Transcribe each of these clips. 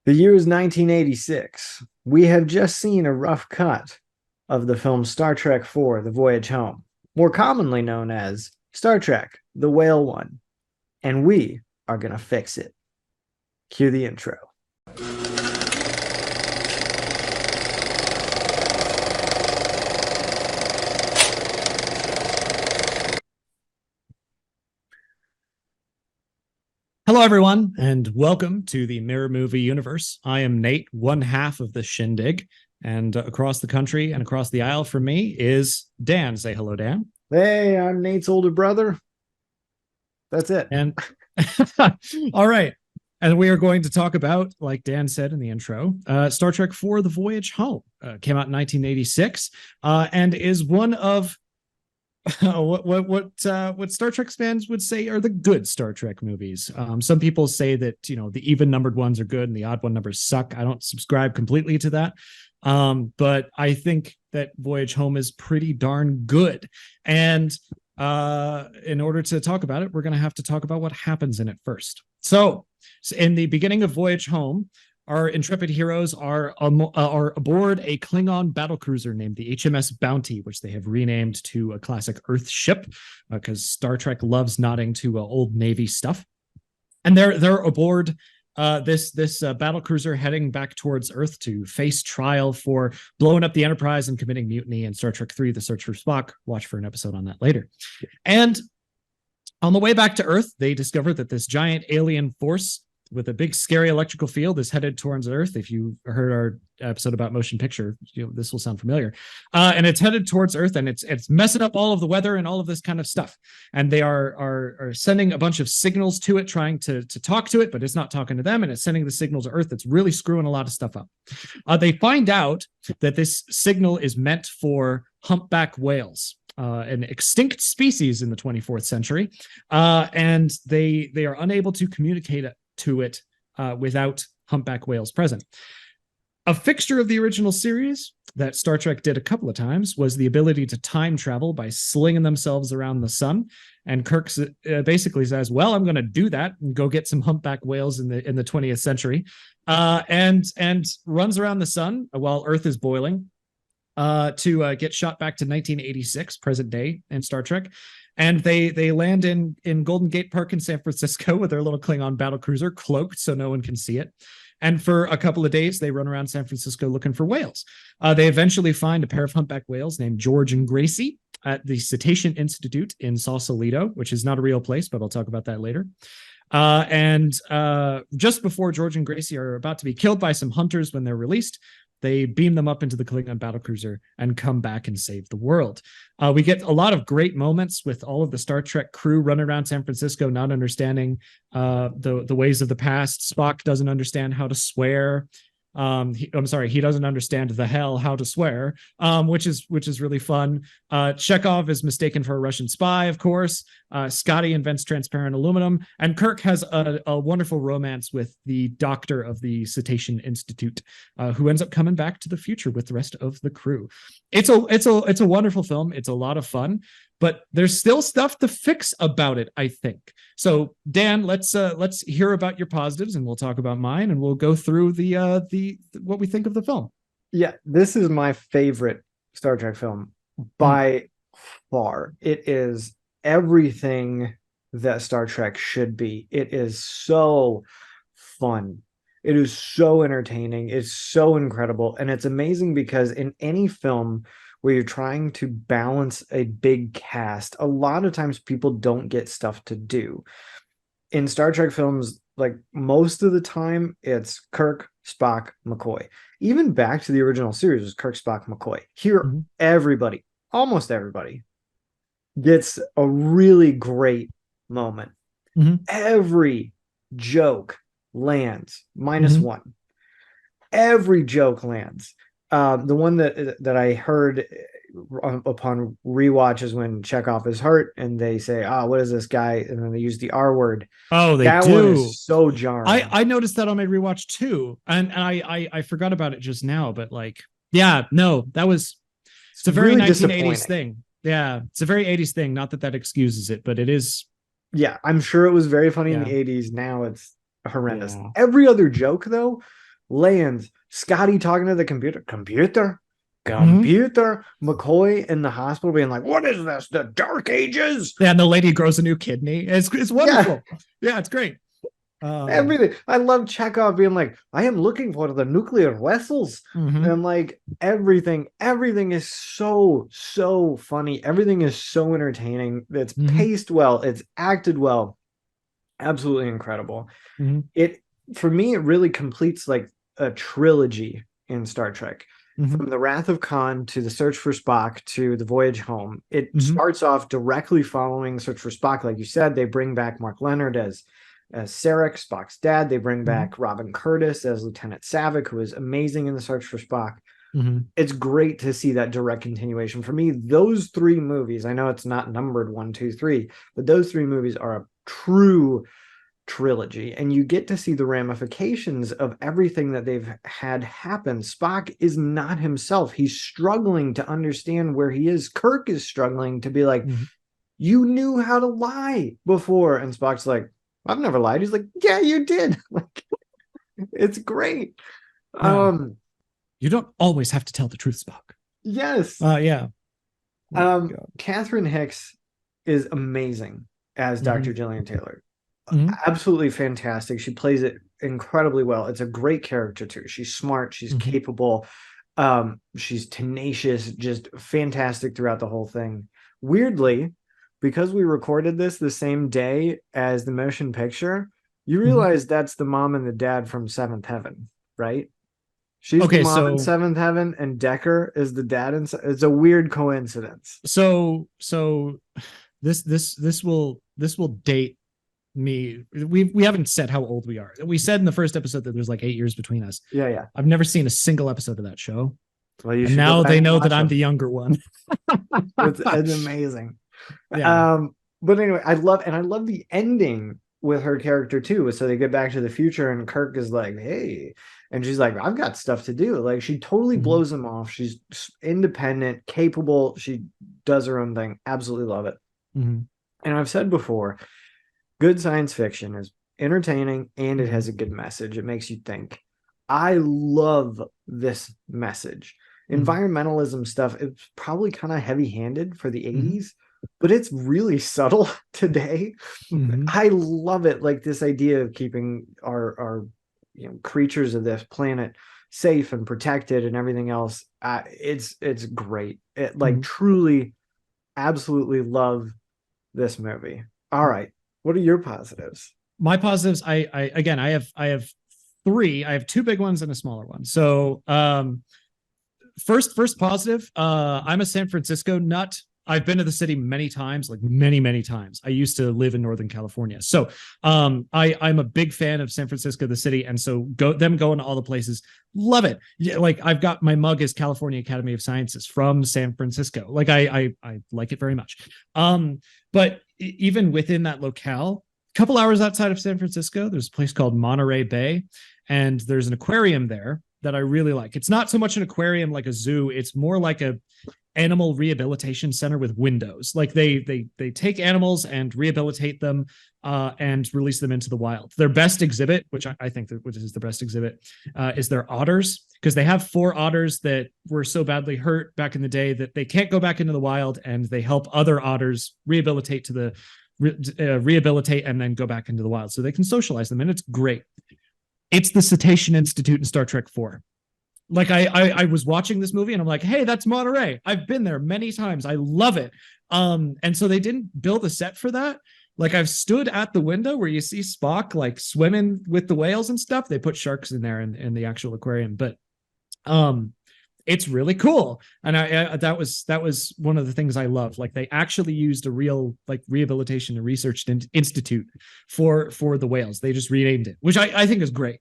The year is 1986. We have just seen a rough cut of the film Star Trek IV, The Voyage Home, more commonly known as Star Trek, The Whale One, and we are going to fix it. Cue the intro. Hello, everyone, and welcome to the Mirror Movie Universe. I am Nate, one half of the shindig, and across the country and across the aisle from me is Dan. Say hello, Dan. Hey, I'm Nate's older brother. That's it. And all right. And we are going to talk about, like Dan said in the intro, Star Trek IV, The Voyage Home. Came out in 1986 and is one of what Star Trek fans would say are the good Star Trek movies. Some people say that the even numbered ones are good and the odd one numbers suck. I don't subscribe completely to that, but I think that Voyage Home is pretty darn good. And in order to talk about it, we're going to have to talk about what happens in it first. So in the beginning of Voyage Home, our intrepid heroes are aboard a Klingon battlecruiser named the HMS Bounty, which they have renamed to a classic Earth ship because Star Trek loves nodding to old Navy stuff. And they're aboard this battlecruiser heading back towards Earth to face trial for blowing up the Enterprise and committing mutiny in Star Trek III: The Search for Spock. Watch for an episode on that later. And on the way back to Earth, they discover that this giant alien force with a big scary electrical field is headed towards Earth. If you heard our episode about motion picture, this will sound familiar. And it's headed towards Earth, and it's messing up all of the weather and all of this kind of stuff. And they are sending a bunch of signals to it, trying to talk to it, but it's not talking to them, and it's sending the signal to Earth that's really screwing a lot of stuff up. They find out that this signal is meant for humpback whales. An extinct species in the 24th century, and they are unable to communicate to it without humpback whales present. A fixture of the original series that Star Trek did a couple of times was the ability to time travel by slinging themselves around the sun. And Kirk basically says, "Well, I'm going to do that and go get some humpback whales in the 20th century," and runs around the sun while Earth is boiling to get shot back to 1986, present day in Star Trek. And they land in Golden Gate Park in San Francisco with their little Klingon battlecruiser, cloaked so no one can see it. And for a couple of days, they run around San Francisco looking for whales. They eventually find a pair of humpback whales named George and Gracie at the Cetacean Institute in Sausalito, which is not a real place, but I'll talk about that later. And just before George and Gracie are about to be killed by some hunters when they're released, they beam them up into the Klingon battlecruiser and come back and save the world. We get a lot of great moments with all of the Star Trek crew running around San Francisco, not understanding the ways of the past. Spock doesn't understand how to swear. He doesn't understand the hell how to swear, which is really fun. Chekhov is mistaken for a Russian spy, of course. Scotty invents transparent aluminum, and Kirk has a wonderful romance with the doctor of the Cetacean Institute, who ends up coming back to the future with the rest of the crew. It's a wonderful film. It's a lot of fun, but there's still stuff to fix about it, I think. So Dan, let's hear about your positives, and we'll talk about mine, and we'll go through the what we think of the film. Yeah, this is my favorite Star Trek film by far. It is everything that Star Trek should be. It is so fun. It is so entertaining. It's so incredible. And it's amazing because in any film where you're trying to balance a big cast, a lot of times people don't get stuff to do. In Star Trek films, like most of the time, it's Kirk, Spock, McCoy. Even back to the original series was Kirk, Spock, McCoy. Here, everybody, almost everybody, gets a really great moment. Every joke lands, minus one. Every joke lands. The one that I heard upon rewatch is when Chekhov is hurt and they say, what is this guy? And then they use the R word. Oh, they that do. One is so jarring. I noticed that on my rewatch too. And I forgot about it just now, but it's a very really 1980s thing. Yeah, it's a very 80s thing. Not that excuses it, but it is. Yeah, I'm sure it was very funny in the 80s. Now it's horrendous. Every other joke, though, lands. Scotty talking to the computer, Mhm. McCoy in the hospital being like, "What is this? The Dark Ages?" Yeah, and the lady grows a new kidney. It's Yeah, wonderful. Yeah, it's great. everything. I love Chekhov being like, "I am looking for the nuclear vessels," Mhm. and like everything is so funny. Everything is so entertaining. It's Mhm. paced well. It's acted well. Absolutely incredible. Mhm. It For me, it really completes like a trilogy in Star Trek. Mhm. From the Wrath of Khan to the Search for Spock to the Voyage Home, it Mhm. starts off directly following Search for Spock. Like you said, they bring back Mark Leonard as Sarek, Spock's dad. They bring Mhm. back Robin Curtis as Lieutenant Savick, who is amazing in the Search for Spock. Mhm. It's great to see that direct continuation. For me, those three movies, I know it's not numbered one, two, three, but those three movies are a true trilogy, and you get to see the ramifications of everything that they've had happen. Spock is not himself. He's struggling to understand where he is. Kirk is struggling to be like, Mhm. you knew how to lie before. And Spock's like, I've never lied. He's like, yeah, you did. Like, it's great. Yeah. Um, You don't always have to tell the truth, Spock. yes. Yeah. Oh my God. Catherine Hicks is amazing as Dr. Mhm. Gillian Taylor. Mhm. Absolutely fantastic. She plays it incredibly well. It's a great character too. She's smart, she's Mhm. capable, she's tenacious, just fantastic throughout the whole thing. Weirdly, because we recorded this the same day as the motion picture, you Mhm. realize that's the mom and the dad from Seventh Heaven, right? She's the Okay, mom in so Seventh Heaven, and Decker is the dad in. It's a weird coincidence. so this will date me. We haven't said how old we are. We said in the first episode that there's like 8 years between us. Yeah, yeah. I've never seen a single episode of that show, Well, you and should go now back they and know that watch I'm them. the younger one. It's amazing. Yeah. But anyway, I love the ending with her character too. So they get back to the future, and Kirk is like, "Hey," and she's like, "I've got stuff to do." Like she totally Mhm. blows him off. She's independent, capable. She does her own thing. Absolutely love it. Mhm. And I've said before, good science fiction is entertaining and it has Mhm. a good message. It makes you think. I love this message. Mhm. Environmentalism stuff, it's probably kind of heavy handed for the Mhm. 80s, but it's really subtle today. Mhm. I love it. Like this idea of keeping our creatures of this planet safe and protected and everything else. It's great. It like Mhm. truly, absolutely love this movie. All right. What are your positives? My positives, I again, I have three. I have two big ones and a smaller one. So, first positive, I'm a San Francisco nut. I've been to the city many times, like many times. I used to live in Northern California. So I'm a big fan of San Francisco, the city. And so going to all the places, love it. Yeah, like I've got my mug is California Academy of Sciences from San Francisco. Like I like it very much. But even within that locale, a couple hours outside of San Francisco, there's a place called Monterey Bay, and there's an aquarium there that I really like. It's not so much an aquarium like a zoo, it's more like a animal rehabilitation center with windows. Like they take animals and rehabilitate them and release them into the wild. Their best exhibit, which I think that which is the best exhibit, is their otters, because they have 4 otters that were so badly hurt back in the day that they can't go back into the wild, and they help other otters rehabilitate to the rehabilitate and then go back into the wild so they can socialize them, and it's great. It's the Cetacean Institute in Star Trek 4. Like I was watching this movie and I'm like, hey, that's Monterey. I've been there many times. I love it. And so they didn't build a set for that. Like I've stood at the window where you see Spock like swimming with the whales and stuff. They put sharks in there in the actual aquarium, but um it's really cool. And that was one of the things I love. Like they actually used a real like rehabilitation and research institute for the whales. They just renamed it, which I think is great.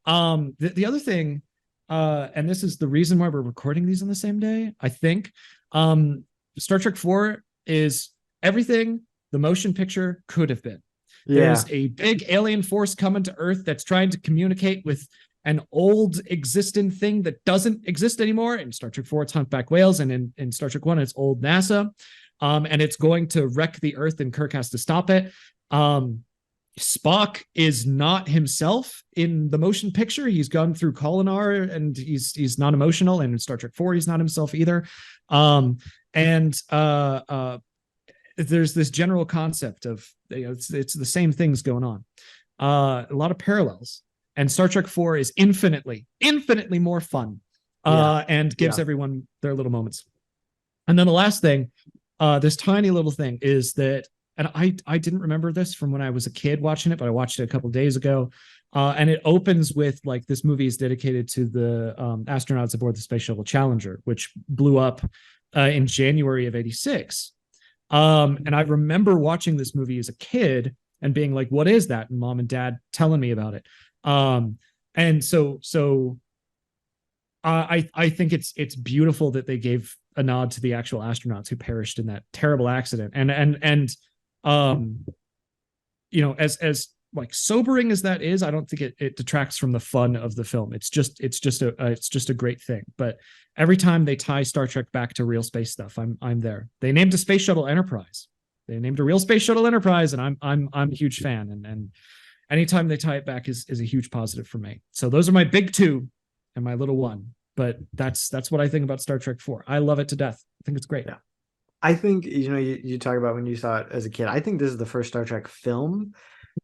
The other thing, and this is the reason why we're recording these on the same day, I think. Star Trek 4 is everything the motion picture could have been. Yeah. There's a big alien force coming to Earth that's trying to communicate with an old existing thing that doesn't exist anymore. In Star Trek 4, it's humpback whales, and in Star Trek 1, it's old NASA. And it's going to wreck the Earth, and Kirk has to stop it. Spock is not himself in the motion picture. He's gone through Kolinar and he's not emotional. And in Star Trek 4, he's not himself either. And there's this general concept of, it's the same things going on. A lot of parallels. And Star Trek 4 is infinitely more fun, and gives everyone their little moments. And then the last thing, this tiny little thing is that, and I didn't remember this from when I was a kid watching it, but I watched it a couple of days ago. And it opens with like, this movie is dedicated to the astronauts aboard the Space Shuttle Challenger, which blew up in January of '86. And I remember watching this movie as a kid and being like, what is that? And mom and dad telling me about it. And so I think it's beautiful that they gave a nod to the actual astronauts who perished in that terrible accident. And as like sobering as that is, I don't think it detracts from the fun of the film. It's just a great thing. But every time they tie Star Trek back to real space stuff, I'm there. They named a space shuttle Enterprise. They named a real space shuttle Enterprise, and I'm a huge fan. And anytime they tie it back is a huge positive for me. So those are my big two and my little one. But that's what I think about Star Trek 4. I love it to death. I think it's great. Yeah. I think, you talk about when you saw it as a kid. I think this is the first Star Trek film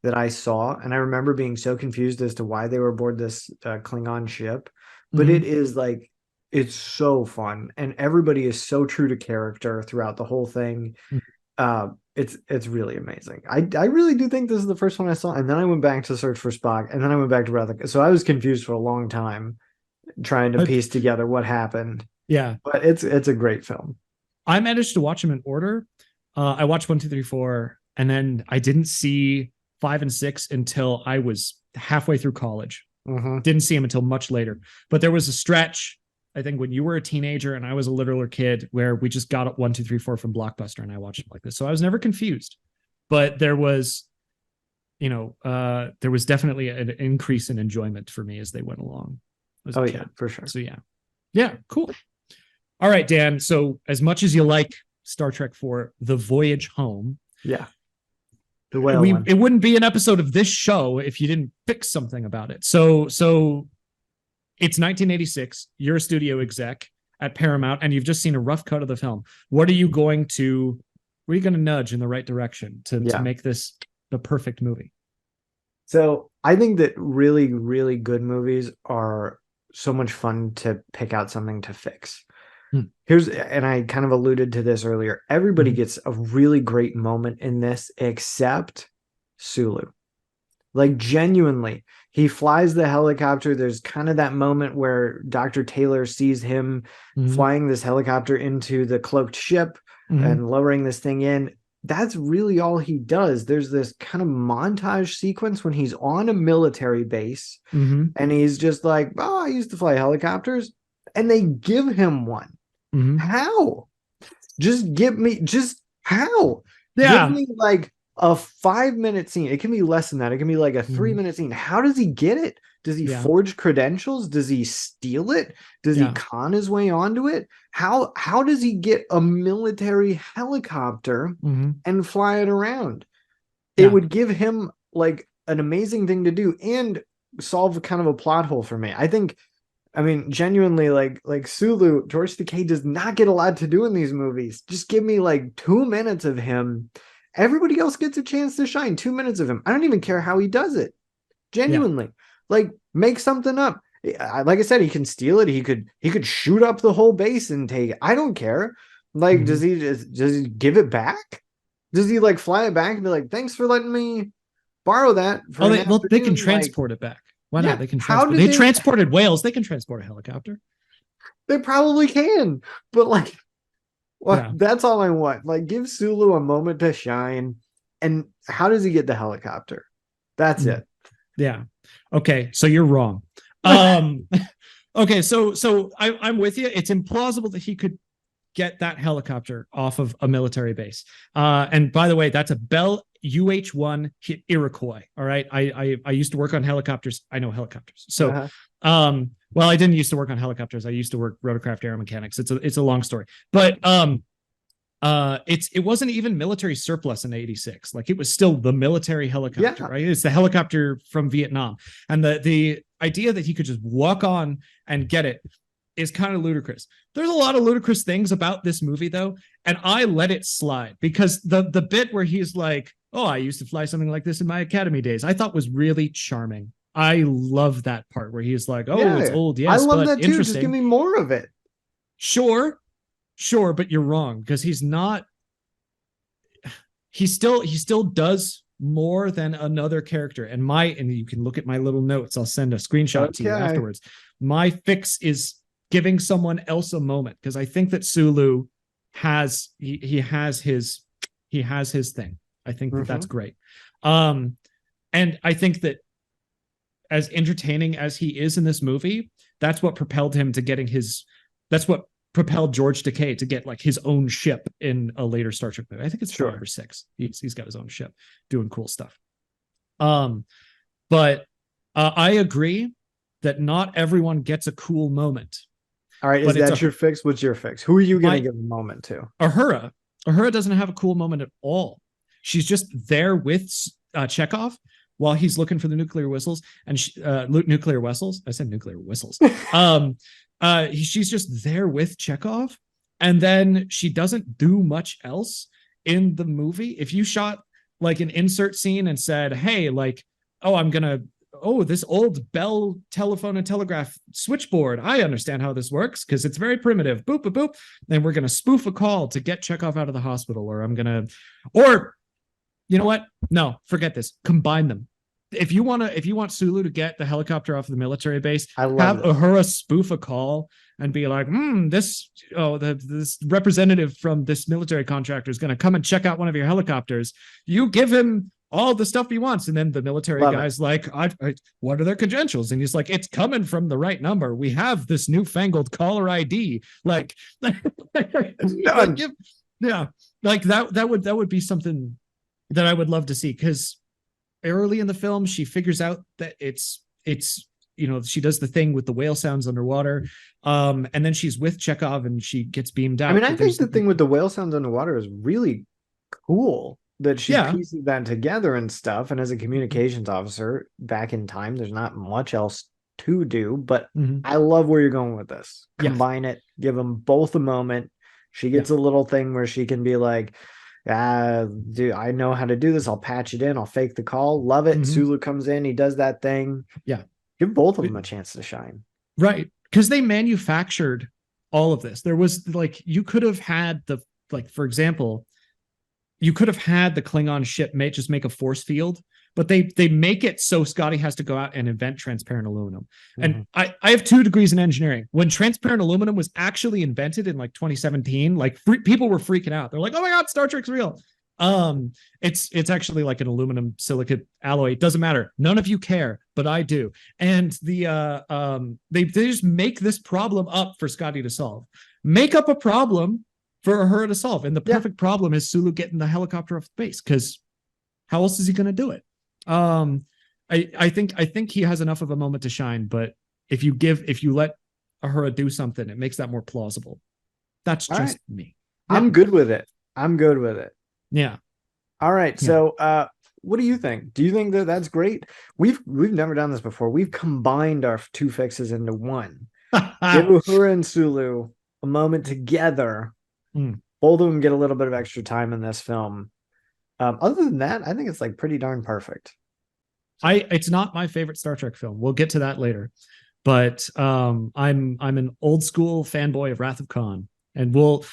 that I saw, and I remember being so confused as to why they were aboard this Klingon ship. But it is like, it's so fun, and everybody is so true to character throughout the whole thing. It's really amazing. I really do think this is the first one I saw, and then I went back to search for Spock, and then I went back to Wrath. So I was confused for a long time trying to piece together what happened. Yeah, but it's a great film. I managed to watch them in order. I watched 1, 2, 3, 4, and then I didn't see 5 and 6 until I was halfway through college. Didn't see them until much later. But there was a stretch, I think, when you were a teenager and I was a literal kid, where we just got 1, 2, 3, 4 from Blockbuster, and I watched it like this. So I was never confused. But there was, definitely an increase in enjoyment for me as they went along. Yeah, for sure. So yeah, cool. All right, Dan. So as much as you like Star Trek 4, The Voyage Home, the whale one. It wouldn't be an episode of this show if you didn't fix something about it. So it's 1986. You're a studio exec at Paramount, and you've just seen a rough cut of the film. What are you going to nudge in the right direction to make this the perfect movie? So I think that really, really good movies are so much fun to pick out something to fix. And I kind of alluded to this earlier. Everybody gets a really great moment in this except Sulu. Like, genuinely, he flies the helicopter. There's kind of that moment where Dr. Taylor sees him flying this helicopter into the cloaked ship and lowering this thing in. That's really all he does. There's this kind of montage sequence when he's on a military base and he's just like, I used to fly helicopters. And they give him one. How? How? Yeah. Give me like a 5-minute scene. It can be less than that. It can be like a 3-minute scene. How does he get it? Does he forge credentials? Does he steal it? Does he con his way onto it? How does he get a military helicopter and fly it around? It would give him like an amazing thing to do and solve kind of a plot hole for me. I mean, genuinely, like Sulu, George Takei does not get a lot to do in these movies. Just give me like 2 minutes of him. Everybody else gets a chance to shine. 2 minutes of him. I don't even care how he does it. Genuinely, like, make something up. Like I said, he can steal it. He could shoot up the whole base and take it. I don't care. Like, does he give it back? Does he like fly it back and be like, thanks for letting me borrow that? They can transport it back. Why not? They can transport. They transported whales. They can transport a helicopter. They probably can, but like, that's all I want. Like, give Sulu a moment to shine. And how does he get the helicopter? That's it. Yeah. Okay. So you're wrong. Okay. So I'm with you. It's implausible that he could get that helicopter off of a military base. And by the way, that's a Bell UH-1 Iroquois. All right. I used to work on helicopters. I know helicopters. So, well, I didn't used to work on helicopters. I used to work rotorcraft aeromechanics. It's a long story, but it wasn't even military surplus in 86. Like it was still the military helicopter, Yeah. right? It's the helicopter from Vietnam. And the idea that he could just walk on and get it is kind of ludicrous. There's a lot of ludicrous things about this movie though, and I let it slide because the bit where he's like, "Oh, I used to fly something like this in my academy days," I thought was really charming. I love that part where he's like, "Oh, Yeah. it's old, I yes, love but that too. Just give interesting." me more of it. Sure, sure, but you're wrong because he's not. He still does more than another character. And you can look at my little notes. I'll send a screenshot to you afterwards. My fix is giving someone else a moment because I think that Sulu he has his thing. I think that that's great. And I think that as entertaining as he is in this movie, that's what propelled him to getting that's what propelled George Takei to get like his own ship in a later Star Trek movie. I think it's 5 or 6. He's got his own ship doing cool stuff. But I agree that not everyone gets a cool moment. All right, is that your fix? What's your fix? Who are you going to give a moment to? Uhura doesn't have a cool moment at all. She's just there with Chekhov while he's looking for the nuclear whistles and nuclear vessels. I said nuclear whistles. She's just there with Chekhov, and then she doesn't do much else in the movie. If you shot like an insert scene and said, "Hey, like, this old Bell telephone and telegraph switchboard, I understand how this works because it's very primitive. Boop, boop, boop. Then we're gonna spoof a call to get Chekhov out of the hospital, or you know what? No, forget this. Combine them. If you want Sulu to get the helicopter off the military base, have Uhura spoof a call and be like, this representative from this military contractor is going to come and check out one of your helicopters. You give him all the stuff he wants, and then the military guy's like, what are their credentials? And he's like, it's coming from the right number. We have this newfangled caller ID. Like, that would be something that I would love to see because early in the film she figures out that it's she does the thing with the whale sounds underwater, and then she's with Chekhov and she gets beamed out. I mean, I think the thing with the whale sounds underwater is really cool that she pieces that together and stuff. And as a communications officer back in time, there's not much else to do, but I love where you're going with this. Combine it, give them both a moment. She gets a little thing where she can be like, dude, I know how to do this. I'll patch it in. I'll fake the call. Love it. Sulu comes in. He does that thing. Yeah. Give both of them a chance to shine. Right. Because they manufactured all of this. There was like, you could have had for example, you could have had the Klingon ship just make a force field, but they make it so Scotty has to go out and invent transparent aluminum. And I have 2 degrees in engineering. When transparent aluminum was actually invented in like 2017, like people were freaking out. They're like, "Oh my God, Star Trek's real." It's actually like an aluminum silicate alloy. It doesn't matter. None of you care, but I do. And they just make this problem up for Scotty to solve. Make up a problem for her to solve. And the perfect problem is Sulu getting the helicopter off the base, because how else is he going to do it? I think he has enough of a moment to shine, but if you let Uhura do something, it makes that more plausible. That's just me. I'm good with it. Yeah. All right. So, what do you think? Do you think that that's great? We've never done this before. We've combined our 2 fixes into one. Give Uhura and Sulu a moment together. Both of them get a little bit of extra time in this film. Other than that, I think it's like pretty darn perfect. It's not my favorite Star Trek film. We'll get to that later, but I'm an old school fanboy of Wrath of Khan, and we'll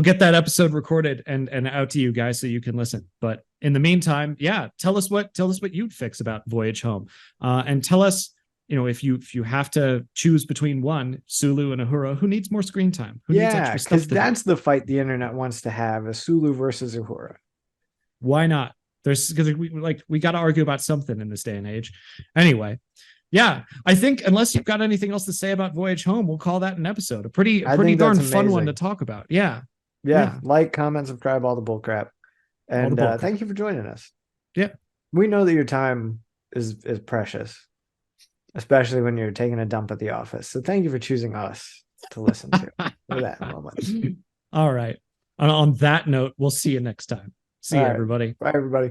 get that episode recorded and out to you guys so you can listen. But in the meantime, tell us what you'd fix about Voyage Home, and tell us, if you have to choose between one, Sulu and Uhura, who needs more screen time? Who needs extra stuff? Because that's the fight the internet wants to have: a Sulu versus Uhura. Why not? Because we got to argue about something in this day and age. Anyway, I think unless you've got anything else to say about Voyage Home, we'll call that an episode. A pretty darn fun one to talk about. Yeah. Like, comment, subscribe, all the bull crap. And thank you for joining us. Yeah. We know that your time is precious, especially when you're taking a dump at the office. So thank you for choosing us to listen to for that moment. All right. on that note, we'll see you next time. See All you, right. everybody. Bye, everybody.